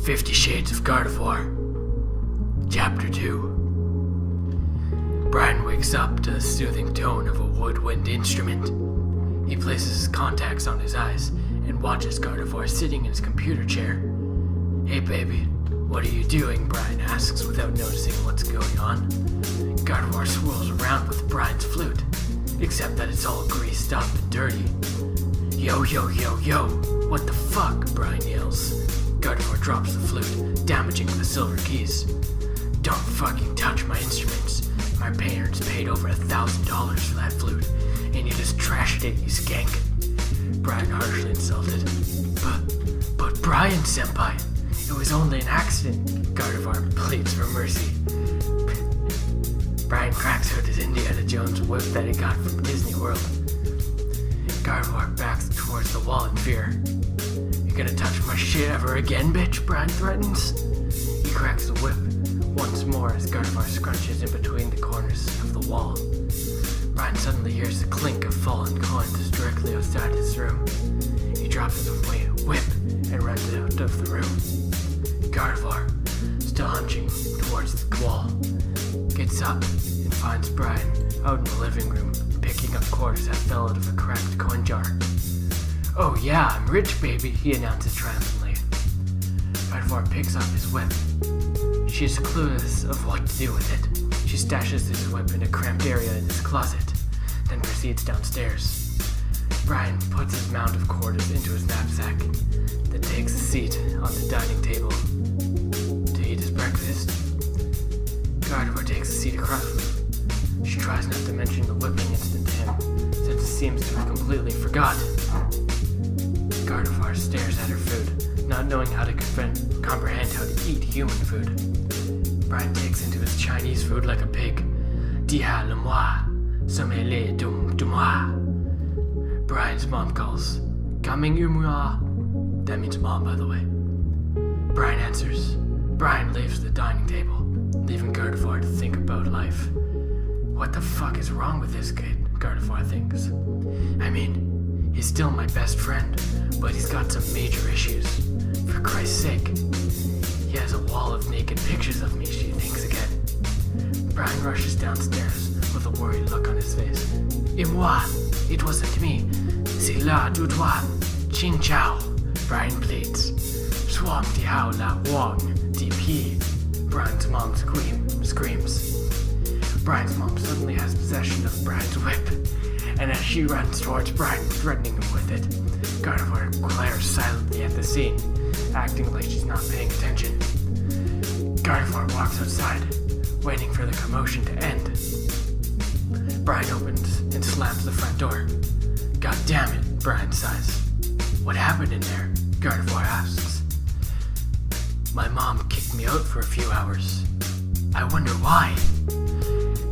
50 Shades of Gardevoir. Chapter 2. Brian wakes up to the soothing tone of a woodwind instrument. He places his contacts on his eyes and watches Gardevoir sitting in his computer chair. "Hey baby, what are you doing?" Brian asks without noticing what's going on. Gardevoir swirls around with Brian's flute, except that it's all greased up and dirty. "Yo, yo, yo, yo, what the fuck?" Brian yells. Gardevoir drops the flute, damaging the silver keys. "Don't fucking touch my instruments. My parents paid over $1,000 for that flute, and you just trashed it, you skank." Brian harshly insulted. But Brian, senpai, it was only an accident." Gardevoir pleads for mercy. Brian cracks out his Indiana Jones whip that he got from Disney World. Gardevoir backs towards the wall in fear. "You gonna touch my shit ever again, bitch?" Brian threatens. He cracks the whip once more as Gardevoir scrunches in between the corners of the wall. Brian suddenly hears the clink of fallen coins directly outside his room. He drops the whip and runs out of the room. Gardevoir, still hunching towards the wall, gets up and finds Brian out in the living room, picking up quarters that fell out of a cracked coin jar. "Oh yeah, I'm rich, baby," he announces triumphantly. Gardevoir picks up his whip. She is clueless of what to do with it. She stashes his whip in a cramped area in his closet, then proceeds downstairs. Brian puts his mound of quarters into his knapsack, then takes a seat on the dining table to eat his breakfast. Gardevoir takes a seat across from him. She tries not to mention the whipping incident to him, since it seems to have completely forgot. Gardevoir stares at her food, not knowing how to comprehend how to eat human food. Brian takes into his Chinese food like a pig. "Dia le moi, sommelier de moi." Brian's mom calls. "Coming moi." That means mom, by the way. Brian answers. Brian leaves the dining table, leaving Gardevoir to think about life. What the fuck is wrong with this kid, Gardevoir thinks. I mean, he's still my best friend, but he's got some major issues. For Christ's sake. He has a wall of naked pictures of me, she thinks again. Brian rushes downstairs with a worried look on his face. "Et moi, it wasn't me. C'est là du toi. Ching Chao," Brian pleads. "Swam di hao la wang di pi." Brian's mom screams. Brian's mom suddenly has possession of Brian's whip, and as she runs towards Brian, threatening him with it, Gardevoir glares silently at the scene, acting like she's not paying attention. Gardevoir walks outside, waiting for the commotion to end. Brian opens and slams the front door. "God damn it," Brian sighs. "What happened in there?" Gardevoir asks. "My mom kicked me out for a few hours." "I wonder why."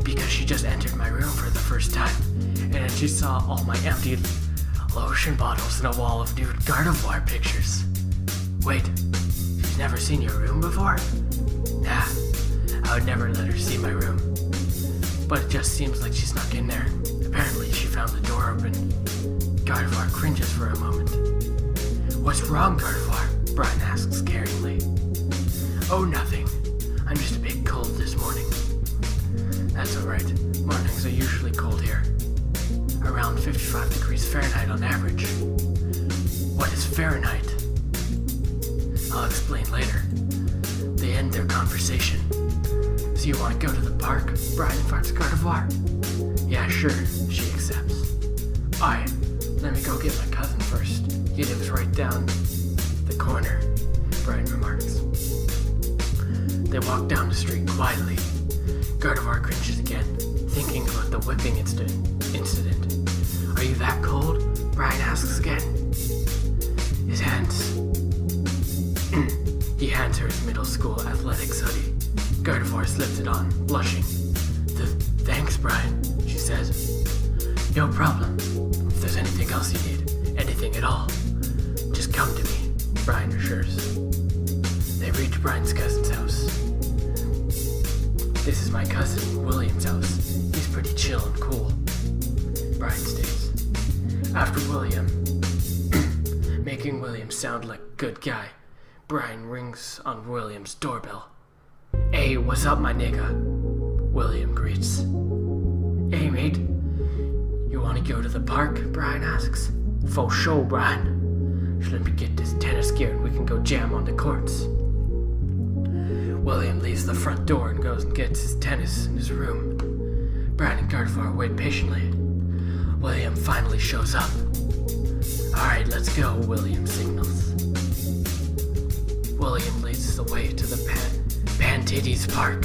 "Because she just entered my room for the first time, and then she saw all my empty lotion bottles and a wall of nude Gardevoir pictures." "Wait, she's never seen your room before?" "Nah, I would never let her see my room. But it just seems like she snuck in there. Apparently she found the door open." Gardevoir cringes for a moment. "What's wrong, Gardevoir?" Brian asks caringly. "Oh, nothing. I'm just a bit cold this morning." "That's alright. Mornings are usually cold here. Around 55 degrees Fahrenheit on average." "What is Fahrenheit?" "I'll explain later." They end their conversation. "So you want to go to the park?" Brian invites Gardevoir. "Yeah, sure," she accepts. "Alright, let me go get my cousin first. He lives right down the corner," Brian remarks. They walk down the street quietly. Gardevoir cringes again, thinking about the whipping incident. "Are you that cold?" Brian asks again. His hands. He hands her his middle school athletics hoodie. Gardevoir slips it on, blushing. Thanks, Brian," she says. "No problem. If there's anything else you need, anything at all, just come to me," Brian assures. They reach Brian's cousin's house. "This is my cousin William's house. He's pretty chill and cool," Brian states. After William, making William sound like a good guy, Brian rings on William's doorbell. Hey, what's up, my nigga? William greets. Hey, mate. You want to go to the park? Brian asks. For sure, Brian. Let me get this tennis gear and we can go jam on the courts. William leaves the front door and goes and gets his tennis in his room. Brian and Gardevoir wait patiently. William finally shows up. Alright, let's go, William signals. William leads the way to the Pantidis Park.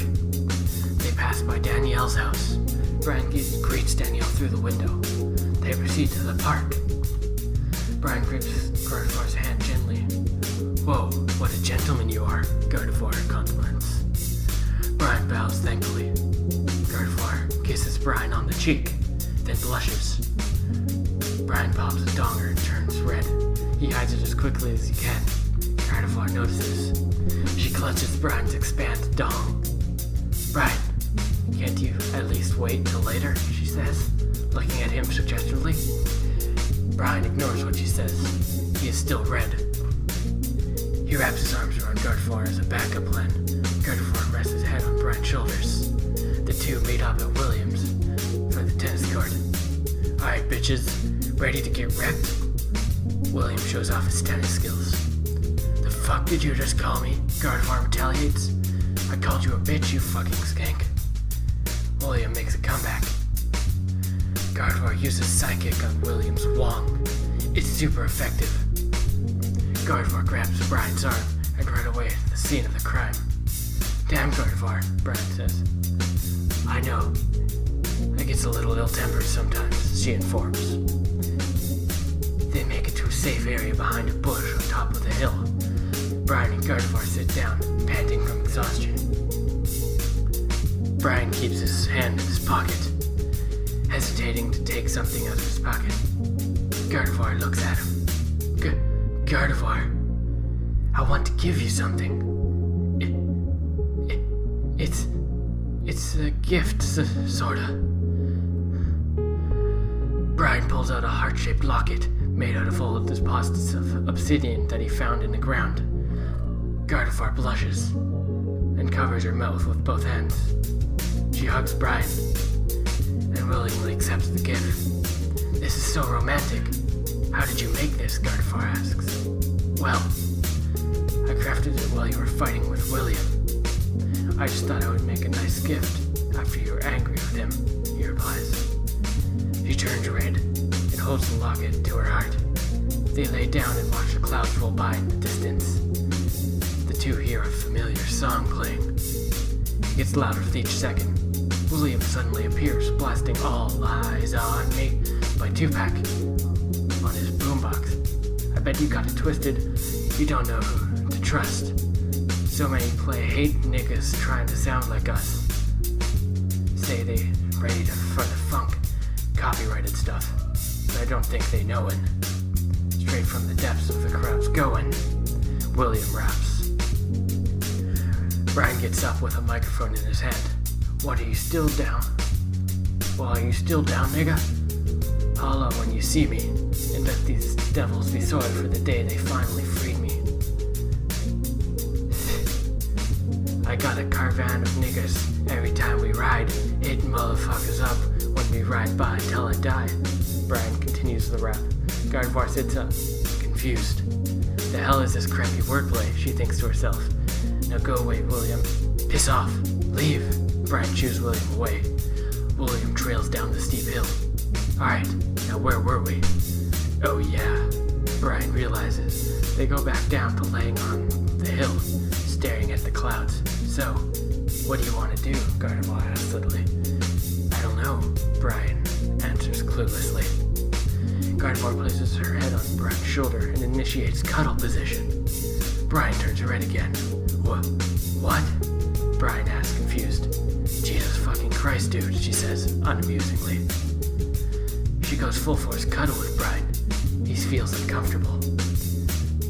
They pass by Danielle's house. Brian greets Danielle through the window. They proceed to the park. Brian grips Gardevoir's hand gently. Whoa, what a gentleman you are, Gardevoir compliments. Brian bows thankfully. Gardevoir kisses Brian on the cheek, then blushes. Brian pops a donger and turns red. He hides it as quickly as he can. Gardevoir notices. She clutches Brian's expanded dong. Brian, can't you at least wait till later? She says, looking at him suggestively. Brian ignores what she says. He is still red. He wraps his arms around Gardevoir as a backup plan. Gardevoir rests his head on Brian's shoulders. The two meet up at Williams for the tennis court. Alright, bitches, ready to get wrecked? William shows off his tennis skills. The fuck did you just call me? Gardevoir retaliates. I called you a bitch, you fucking skank. William makes a comeback. Gardevoir uses Psychic on William's wong. It's super effective. Gardevoir grabs Brian's arm and right away to the scene of the crime. Damn, Gardevoir, Brian says. I know. I get a little ill-tempered sometimes, she informs. They make it to a safe area behind a bush on top of the hill. Brian and Gardevoir sit down, panting from exhaustion. Brian keeps his hand in his pocket, hesitating to take something out of his pocket. Gardevoir looks at him. Gardevoir, I want to give you something. It's a gift, sorta. Brian pulls out a heart-shaped locket made out of old deposits of obsidian that he found in the ground. Gardevoir blushes and covers her mouth with both hands. She hugs Brian and willingly accepts the gift. This is so romantic. How did you make this? Gardevoir asks. Well, I crafted it while you were fighting with William. I just thought I would make a nice gift after you were angry with him, he replies. She turns red and holds the locket to her heart. They lay down and watch the clouds roll by in the distance. The two hear a familiar song playing. It gets louder with each second. William suddenly appears, blasting All Eyes on Me by Tupac on his boombox. I bet you got it twisted. You don't know who to trust. So many play hate niggas trying to sound like us. Say they ready for the funk, copyrighted stuff, but I don't think they knowin'. Straight from the depths of the crowd's going, William raps. Brian gets up with a microphone in his hand. What, are you still down? Well, are you still down, nigga? Holla when you see me, and let these devils be sorry for the day they finally freed me. I got a caravan of niggas every time we ride, hitting motherfuckers up when we ride by until I die. Brian continues the rap. Gardevoir sits up, confused. The hell is this crappy wordplay, she thinks to herself. Now go away, William. Piss off. Leave. Brian shoos William away. William trails down the steep hill. Alright, now where were we? Oh yeah, Brian realizes. They go back down to laying on the hill, staring at the clouds. So, what do you want to do? Gardevoir asks suddenly. I don't know, Brian answers cluelessly. Gardevoir places her head on Brian's shoulder and initiates cuddle position. Brian turns red again. What? Brian asks, confused. Jesus fucking Christ, dude, she says, unamusingly. She goes full force cuddle with Brian. He feels uncomfortable.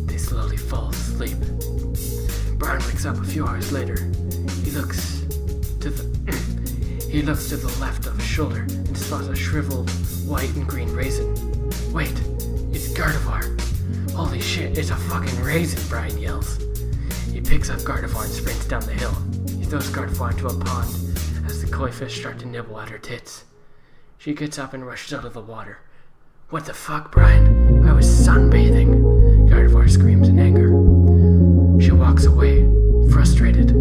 They slowly fall asleep. Brian wakes up a few hours later. He looks to the left of his shoulder and spots a shriveled white and green raisin. Wait, it's Gardevoir. Holy shit, it's a fucking raisin, Brian yells. He picks up Gardevoir and sprints down the hill. He throws Gardevoir into a pond as the koi fish start to nibble at her tits. She gets up and rushes out of the water. "What the fuck, Brian? I was sunbathing!" Gardevoir screams in anger. She walks away, frustrated.